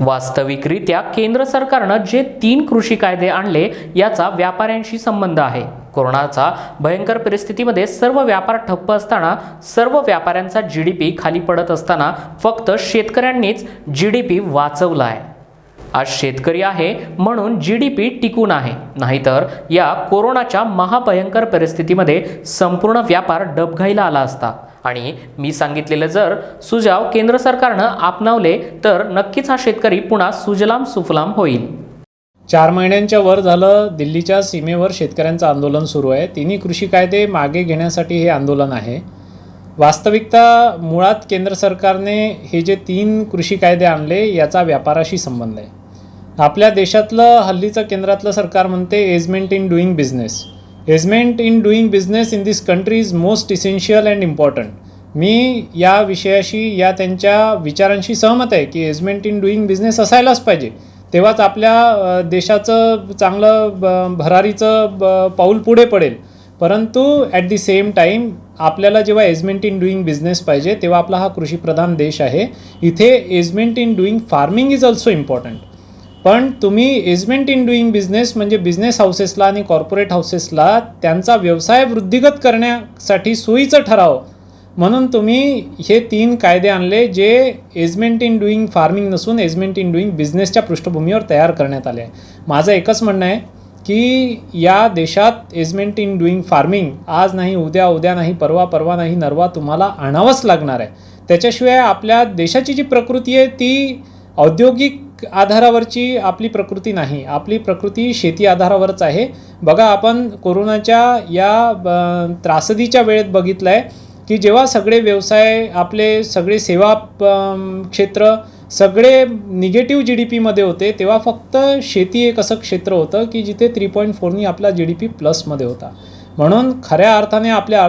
वास्तविकरित्या केंद्र सरकारनं जे 3 कृषी कायदे आणले याचा व्यापाऱ्यांशी संबंध आहे। कोरोनाचा भयंकर परिस्थितीमध्ये सर्व व्यापार ठप्प असताना, सर्व व्यापाऱ्यांचा जीडीपी खाली पडत असताना फक्त शेतकऱ्यांनीच जीडीपी वाचवला आहे। आज शेतकरी आहे म्हणून जीडीपी टिकून आहे, नाहीतर या कोरोनाच्या महाभयंकर परिस्थितीमध्ये संपूर्ण व्यापार डबघाईला आला असता। आणि मी सांगितलेले जर सुझाव केंद्र सरकारनं आपणावले तर नक्कीच हा शेतकरी पुन्हा सुजलाम सुफलाम होईल। 4 महिन्यांच्या वर झालं दिल्लीच्या सीमेवर शेतकऱ्यांचं आंदोलन सुरू आहे। तिन्ही कृषी कायदे मागे घेण्यासाठी हे आंदोलन आहे। वास्तविकता मुळात केंद्र सरकारने हे जे 3 कृषी कायदे आणले याचा व्यापाराशी संबंध आहे। आपल्या देशातलं हल्लीचं केंद्रातलं सरकार म्हणते easement in doing business. Easement in doing business in this country is most essential and important. मी या विषयाशी या त्यांच्या विचारांशी सहमत आहे की एजमेंट इन डुईंग बिझनेस असायलाच पाहिजे, तेव्हाच आपल्या देशाचं चांगलं भरारीचं पाऊल पुढे पडेल। परंतु ॲट दी सेम टाईम आपल्याला जेव्हा एजमेंट इन डुईंग बिझनेस पाहिजे तेव्हा आपला हा कृषीप्रधान देश आहे, इथे easement in doing farming is also important. पण तुम्ही एजमेंट इन डुईंग बिझनेस म्हणजे बिझनेस हाऊसेसला आणि कॉर्पोरेट हाऊसेसला त्यांचा व्यवसाय वृद्धिगत करण्यासाठी सोयीचं ठरावं म्हणून तुम्ही हे 3 कायदे आणले, जे एजमेंट इन डुईंग फार्मिंग नसून एजमेंट इन डुईंग बिझनेसच्या पृष्ठभूमीवर तयार करण्यात आले आहे। माझं एकच म्हणणं आहे की या देशात एजमेंट इन डुईंग फार्मिंग आज नाही उद्या, उद्या नाही परवा, परवा नाही नरवा तुम्हाला आणावंच लागणार आहे। त्याच्याशिवाय आपल्या देशाची जी प्रकृती आहे ती औद्योगिक आधारावरची आपली प्रकृती नाही, आपली प्रकृती शेती आधारावरच आहे। बघा, आपण कोरोनाच्या या त्रासदीच्या वेळेत बघितलं आहे की जेव्हा सगळे व्यवसाय आपले सगळे सेवा क्षेत्र सगळे निगेटिव्ह जीडीपीमध्ये होते, तेव्हा फक्त शेती एक असं क्षेत्र होतं की जिथे 3.4नी आपला जीडीपी प्लसमध्ये होता। म्हणून खऱ्या अर्थाने आपल्या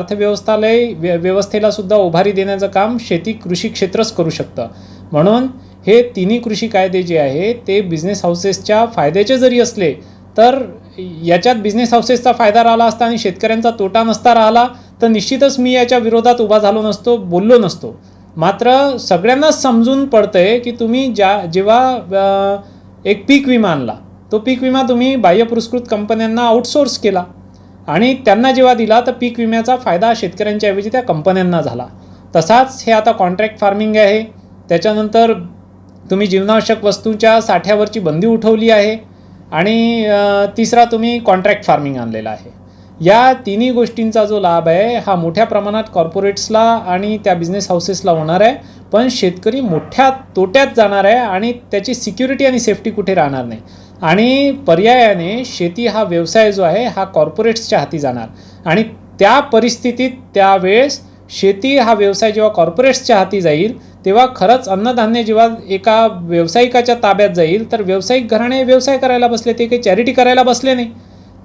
व्यवस्थेला सुद्धा उभारी देण्याचं काम शेती कृषी क्षेत्रच करू शकतं। म्हणून हे 3 कृषी कायदे जे आहे ते बिझनेस हाऊसेसच्या फायद्याचे जरी असले तर याच्यात बिझनेस हाऊसेसचा फायदा राहिला असता आणि शेतकऱ्यांचा तोटा नसता राहिला तर निश्चितच मी याच्या विरोधात उभा झालो नसतो, बोललो नसतो। मात्र सगळ्यांनाच समजून पडतंय की तुम्ही जेव्हा एक पीक विमा आणला, तो पीक विमा तुम्ही बाह्य पुरस्कृत कंपन्यांना आउटसोर्स केला आणि त्यांना जेव्हा दिला तर पीक विम्याचा फायदा शेतकऱ्यांच्या ऐवजी त्या कंपन्यांना झाला। तसाच हे आता कॉन्ट्रॅक्ट फार्मिंग आहे। त्याच्यानंतर तुम्ही जीवनावश्यक वस्तूंच्या साठ्यावरची बंदी उठवली आहे आणि तिसरा तुम्ही कॉन्ट्रॅक्ट फार्मिंग आणलेला आहे। या 3 गोष्टींचा जो लाभ आहे हा मोठ्या प्रमाणात कॉर्पोरेट्सला आणि त्या बिझनेस हाऊसेसला होणार आहे, पण शेतकरी मोठ्या तोट्यात जाणार आहे आणि त्याची सिक्युरिटी आणि सेफ्टी कुठे राहणार नाही। आणि पर्यायाने शेती हा व्यवसाय जो आहे हा कॉर्पोरेट्सच्या हाती जाणार आणि त्या परिस्थितीत त्यावेळेस शेती हा व्यवसाय जेव्हा कॉर्पोरेट्सच्या हाती जाईल तेव्हा खरंच अन्नधान्य जेव्हा एका व्यावसायिकाच्या ताब्यात जाईल तर व्यावसायिक घराणे व्यवसाय करायला बसले, ते काही चॅरिटी करायला बसले नाही।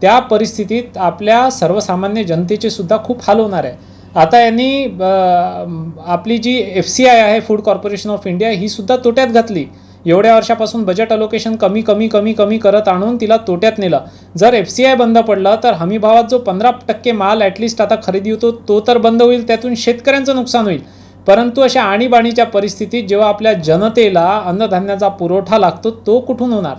त्या परिस्थितीत आपल्या सर्वसामान्य जनतेचे सुद्धा खूप हाल होणार आहे। आता यांनी आपली जी FCI आहे, फूड कॉर्पोरेशन ऑफ इंडिया, ही सुद्धा तोट्यात घातली। एवढ्या वर्षापासून बजेट अलोकेशन कमी करत आणून तिला तोट्यात नेलं। जर FCI बंद पडलं तर हमीभावात जो 15% माल ॲटलिस्ट आता खरेदी होतो तो तर बंद होईल, त्यातून शेतकऱ्यांचं नुकसान होईल। परंतु अशा आणीबाणीच्या परिस्थितीत जेव्हा आपल्या जनतेला अन्नधान्याचा पुरवठा लागतो तो कुठून होणार?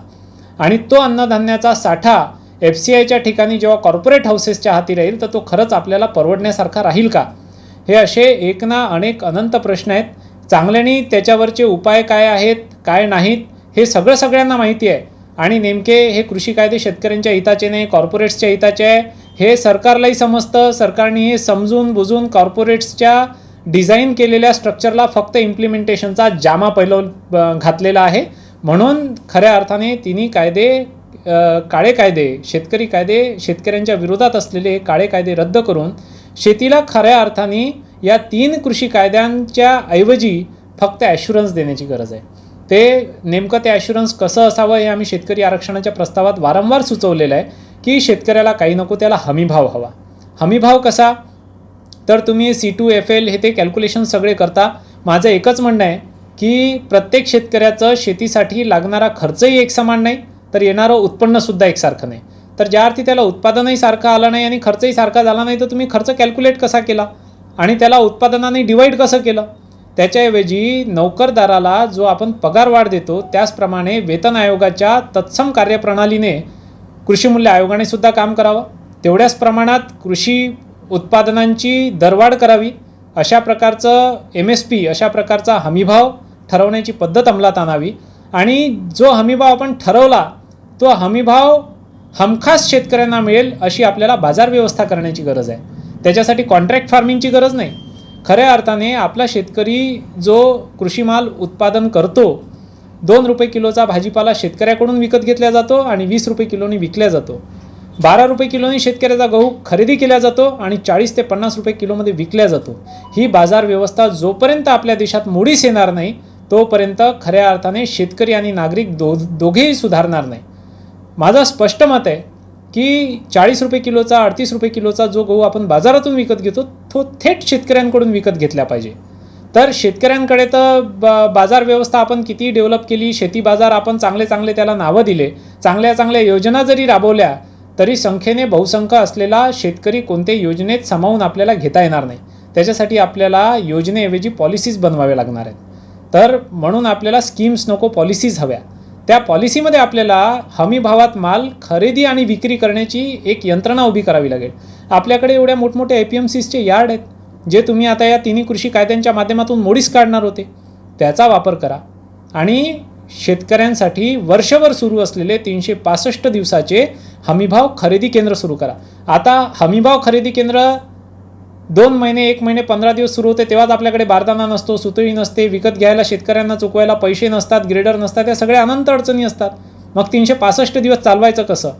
आणि तो अन्नधान्याचा साठा FCIच्या ठिकाणी जेव्हा कॉर्पोरेट हाऊसेसच्या हाती राहील तर तो खरंच आपल्याला परवडण्यासारखा राहील का? हे असे एक ना अनेक अनंत प्रश्न आहेत। चांगल्याने त्याच्यावरचे उपाय काय आहेत, काय नाहीत हे सगळ्यांना माहिती आहे। आणि नेमके हे कृषी कायदे शेतकऱ्यांच्या हिताचे नाही, कॉर्पोरेट्सच्या हिताचे आहे हे सरकारलाही समजतं। सरकारने हे समजून बुजून कॉर्पोरेट्सच्या डिझाईन केलेल्या स्ट्रक्चरला फक्त इम्प्लिमेंटेशनचा जामा घातलेला आहे। म्हणून खऱ्या अर्थाने 3 कायदे, काळे कायदे, शेतकरी कायदे, शेतकऱ्यांच्या विरोधात असलेले हे काळे कायदे रद्द करून शेतीला खऱ्या अर्थाने या 3 कृषी कायद्यांच्या ऐवजी फक्त ॲश्युरन्स देण्याची गरज आहे। ते नेमकं ते ॲश्युरन्स कसं असावं हे आम्ही शेतकरी आरक्षणाच्या प्रस्तावात वारंवार सुचवलेलं आहे की शेतकऱ्याला काही नको त्याला हमीभाव हवा। हमीभाव कसा? तर तुम्ही C2FL हे ते कॅल्क्युलेशन सगळे करता। माझं एकच म्हणणं आहे की प्रत्येक शेतकऱ्याचं शेतीसाठी लागणारा खर्चही एकसमान नाही तर येणारं उत्पन्नसुद्धा एकसारखं नाही। तर ज्या अर्थी त्याला उत्पादनही सारखं आलं नाही आणि खर्चही सारखा झाला नाही तर तुम्ही खर्च कॅल्क्युलेट कसा केला आणि त्याला उत्पादनाने डिवाईड कसं केलं? त्याच्याऐवजी नोकरदाराला जो आपण पगारवाढ देतो त्याचप्रमाणे वेतन आयोगाच्या तत्सम कार्यप्रणालीने कृषी मूल्य आयोगाने सुद्धा काम करावं. तेवढ्याच प्रमाणात कृषी उत्पादनांची दरवाढ करावी. अशा प्रकारचं MSP अशा प्रकारचा हमीभाव ठरवण्याची पद्धत अंमलात आणावी आणि जो हमीभाव आपण ठरवला तो हमीभाव हमखास शेतकऱ्यांना मिळेल अशी आपल्याला बाजार व्यवस्था करण्याची गरज आहे. त्याच्यासाठी कॉन्ट्रॅक्ट फार्मिंगची गरज नाही. खऱ्या अर्थाने आपला शेतकरी जो कृषी माल उत्पादन करतो 2 रुपये किलोचा भाजीपाला शेतकऱ्याकडून विकत घेतला जातो आणि 20 रुपये किलोनी विकला जातो. 12 रुपये किलोनी शेतकऱ्याचा गहू खरेदी केला जातो आणि 40 ते 50 रुपये किलोमध्ये विकला जातो. ही बाजार व्यवस्था जोपर्यंत आपल्या देशात मोडीस येणार नाही तोपर्यंत खऱ्या अर्थाने शेतकरी आणि नागरिक दोघेही सुधारणार नाही. माझं स्पष्ट मत आहे की 40 रुपये किलोचा 38 रुपये किलोचा जो गहू आपण बाजारातून विकत घेतो तो थेट शेतकऱ्यांकडून विकत घेतला पाहिजे. तर शेतकऱ्यांकडे तर बाजार व्यवस्था आपण किती डेव्हलप केली, शेती बाजार आपण चांगले त्याला नावं दिले, चांगल्या योजना जरी राबवल्या तरी संख्येने बहुसंख्य असलेला शेतकरी कोणत्याही योजनेत सामावून आपल्याला घेता येणार नाही. त्याच्यासाठी आपल्याला योजनेऐवजी पॉलिसीज बनवाव्या लागणार आहेत. तर म्हणून आपल्याला स्कीम्स नको, पॉलिसीज हव्या. त्या पॉलिसीमध्ये आपल्याला हमी भावात माल खरेदी आणि विक्री करण्याची एक यंत्रणा उभी करावी लागेल. आपल्याकडे एवढ्या मोठमोठ्या APMCचे यार्ड आहेत जे तुम्ही आता या तिन्ही कृषी कायद्यांच्या माध्यमातून मोडीस काढणार होते. त्याचा वापर करा आणि शेतकऱ्यांसाठी वर्षभर सुरू असलेले 365 दिवसाचे हमीभाव खरेदी केंद्र सुरू करा. आता हमीभाव खरेदी केंद्र 2 महिने 1 महिने 15 दिवस सुरू होते तेव्हाच आपल्याकडे बारदाना नसतो, सुतळी नसते, विकत घ्यायला शेतकऱ्यांना चुकवायला पैसे नसतात, ग्रेडर नसतात, या सगळ्या अनंत अडचणी असतात. मग 365 दिवस चालवायचं कसं?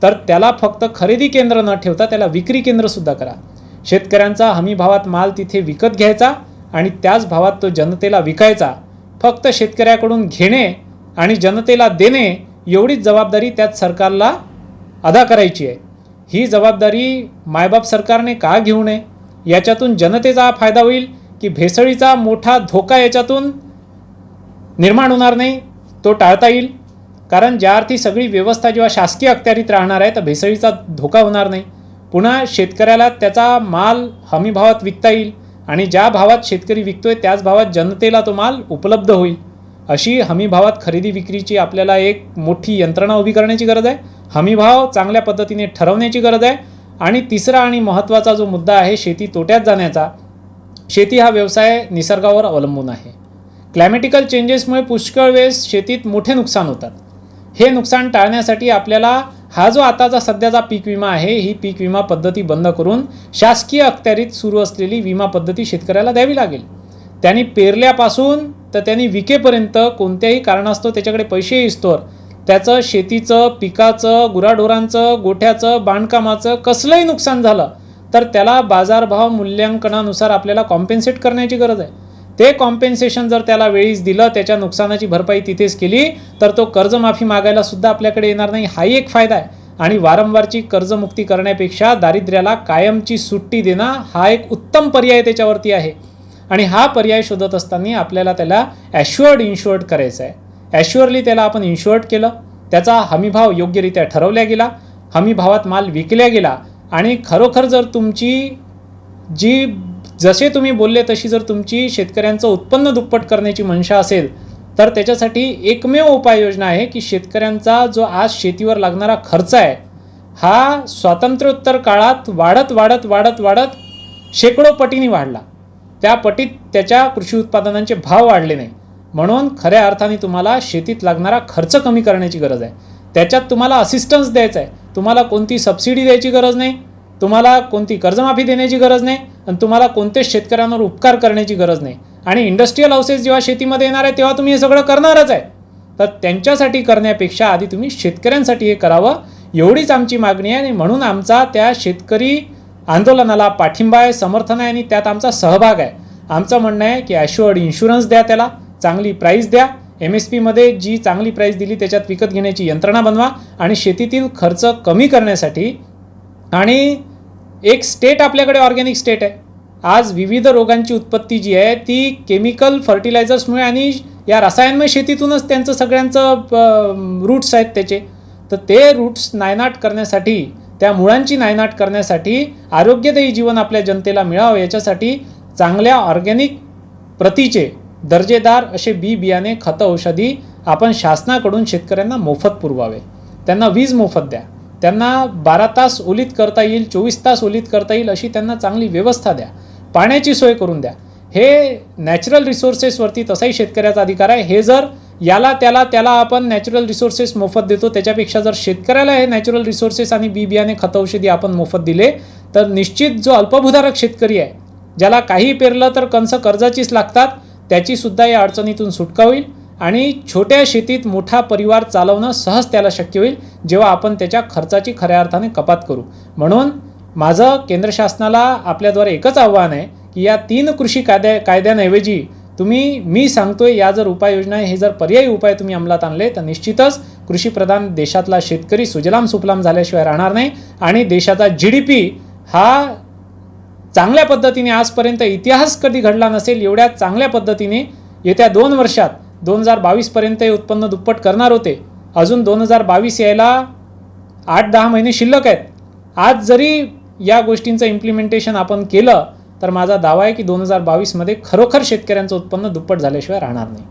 तर त्याला फक्त खरेदी केंद्र न ठेवता त्याला विक्री केंद्रसुद्धा करा. शेतकऱ्यांचा हमीभावात माल तिथे विकत घ्यायचा आणि त्याच भावात तो जनतेला विकायचा. फक्त शेतकऱ्याकडून घेणे आणि जनतेला देणे एवढीच जबाबदारी त्यात सरकारला अदा करायची आहे. ही जबाबदारी मायबाप सरकारने का घेऊ नये? याच्यातून जनतेचा फायदा होईल की भेसळीचा मोठा धोका याच्यातून निर्माण होणार नाही, तो टाळता येईल. कारण ज्या अर्थी सगळी व्यवस्था जेव्हा शासकीय अखत्यारीत राहणार आहे तर भेसळीचा धोका होणार नाही. पुन्हा शेतकऱ्याला त्याचा माल हमीभावात विकता येईल आणि ज्या भावात शेतकरी विकतोय त्याच भावात जनतेला तो माल उपलब्ध होईल. अशी हमीभावात खरेदी विक्रीची आपल्याला एक मोठी यंत्रणा उभी करण्याची गरज आहे. हमीभाव चांगल्या पद्धतीने ठरवण्याची गरज आहे. आणि तिसरा आणि महत्त्वाचा जो मुद्दा आहे शेती तोट्यात जाण्याचा. शेती हा व्यवसाय निसर्गावर अवलंबून आहे. क्लायमॅटिकल चेंजेसमुळे पुष्कळ वेळेस शेतीत मोठे नुकसान होतात. हे नुकसान टाळण्यासाठी आपल्याला हा जो आताचा सध्याचा पीक विमा आहे ही पीक विमा पद्धती बंद करून शासकीय अखत्यारीत सुरू असलेली विमा पद्धती शेतकऱ्याला द्यावी लागेल. त्यांनी पेरल्यापासून तर त्यांनी विकेपर्यंत कोणत्याही कारणास्तव त्याच्याकडे पैसे येईस्तोवर त्याचं शेतीचं, पिकाचं, गुराढोरांचं, गोठ्याचं, बांधकामाचं कसलंही नुकसान झालं तर त्याला बाजारभाव मूल्यांकनानुसार आपल्याला कॉम्पेन्सेट करण्याची गरज आहे. ते कॉम्पेन्सेशन जर त्याला वेळीच दिलं, त्याच्या नुकसानाची भरपाई तिथेच केली तर तो कर्जमाफी मागायला सुद्धा आपल्याकडे येणार नाही. हाही एक फायदा आहे. आणि वारंवारची कर्जमुक्ती करण्यापेक्षा दारिद्र्याला कायमची सुट्टी देणं हा एक उत्तम पर्याय त्याच्यावरती आहे. आणि हा पर्याय शोधत असताना आपल्याला त्याला इन्शुअर्ड करायचं आहे. ॲश्युअरली त्याला आपण इन्शुअर्ड केलं, त्याचा हमीभाव योग्यरित्या ठरवला गेला, हमीभावात माल विकला गेला आणि खरोखर जर तुमची जसे तुम्ही बोलले तशी जर तुमची शेतकऱ्यांचं उत्पन्न दुप्पट करण्याची मनशा असेल तर त्याच्यासाठी एकमेव उपाययोजना आहे की शेतकऱ्यांचा जो आज शेतीवर लागणारा खर्च आहे हा स्वातंत्र्योत्तर काळात वाढत शेकडो पटीने वाढला. त्या पटीत त्याच्या कृषी उत्पादनांचे भाव वाढले नाही. म्हणून खऱ्या अर्थाने तुम्हाला शेतीत लागणारा खर्च कमी करण्याची गरज आहे. त्याच्यात तुम्हाला असिस्टन्स द्यायचं आहे. तुम्हाला कोणती सबसिडी द्यायची गरज नाही, तुम्हाला कोणती कर्जमाफी देण्याची गरज नाही आणि तुम्हाला कोणतेच शेतकऱ्यांवर उपकार करण्याची गरज नाही. आणि इंडस्ट्रीयल हाऊसेस जेव्हा शेतीमध्ये येणार आहे तेव्हा तुम्ही हे सगळं करणारच आहे. तर त्यांच्यासाठी करण्यापेक्षा आधी तुम्ही शेतकऱ्यांसाठी हे करावं एवढीच आमची मागणी आहे. आणि म्हणून आमचा त्या शेतकरी आंदोलनाला पाठिंबा आहे, समर्थन आहे आणि त्यात आमचा सहभाग आहे. आमचं म्हणणं आहे की ॲश्युअर्ड इन्शुरन्स द्या, त्याला चांगली प्राईस द्या, MSPमध्ये जी चांगली प्राईस दिली त्याच्यात विकत घेण्याची यंत्रणा बनवा आणि शेतीतील खर्च कमी करण्यासाठी. आणि एक स्टेट आपल्याकडे ऑर्गॅनिक स्टेट आहे. आज विविध रोगांची उत्पत्ती जी आहे ती केमिकल फर्टिलायझर्समुळे आणि या रसायनमय शेतीतूनच त्यांचं सगळ्यांचं रूट्स आहेत त्याचे. तर ते रूट्स नायनाट करण्यासाठी, त्या मुळांची नायनाट करण्यासाठी आरोग्यदायी जीवन आपल्या जनतेला मिळावं याच्यासाठी चांगल्या ऑर्गॅनिक प्रतीचे दर्जेदार असे बियाणे खतं औषधी आपण शासनाकडून शेतकऱ्यांना मोफत पुरवावे. त्यांना वीज मोफत द्या, त्यांना 12 तास ओलीत करता येईल, 24 तास ओलीत करता येईल अशी त्यांना चांगली व्यवस्था द्या, पाण्याची सोय करून द्या. हे नॅचरल रिसोर्सेसवरती तसाही शेतकऱ्याचा अधिकार आहे. हे जर त्याला आपण नॅचरल रिसोर्सेस मोफत देतो, त्याच्यापेक्षा जर शेतकऱ्याला हे नॅचरल रिसोर्सेस आणि बियाणे खत औषधी आपण मोफत दिले तर निश्चित जो अल्पभूधारक शेतकरी आहे, ज्याला काही पेरलं तर कंस कर्जाचीच लागतात, त्याचीसुद्धा या अडचणीतून सुटका होईल आणि छोट्या शेतीत मोठा परिवार चालवणं सहज त्याला शक्य होईल जेव्हा आपण त्याच्या खर्चाची खऱ्या अर्थाने कपात करू. म्हणून माझं केंद्र शासनाला आपल्याद्वारे एकच आव्हान आहे की या 3 कृषी कायद्यांऐवजी मी सांगतोय या जर उपाययोजना हे जर पर्यायी उपाय तुम्ही अंमलात आणले तर निश्चितच कृषीप्रधान देशातला शेतकरी सुजलाम सुफलाम झाल्याशिवाय राहणार नाही आणि देशाचा GDP हा चांगल्या पद्धतीने, आजपर्यंत इतिहास कधी घडला नसेल एवढ्या चांगल्या पद्धतीने येत्या 2 वर्षात 2022 पर्यंत हे उत्पन्न दुप्पट करणार होते. अजून 2022 यायला 8-10 महिने शिल्लक आहेत. आज जरी या गोष्टींचं इम्प्लिमेंटेशन आपण केलं तर माझा दावा आहे की 2022 मध्ये खरोखर शेतकऱ्यांचं उत्पन्न दुप्पट झाल्याशिवाय राहणार नाही.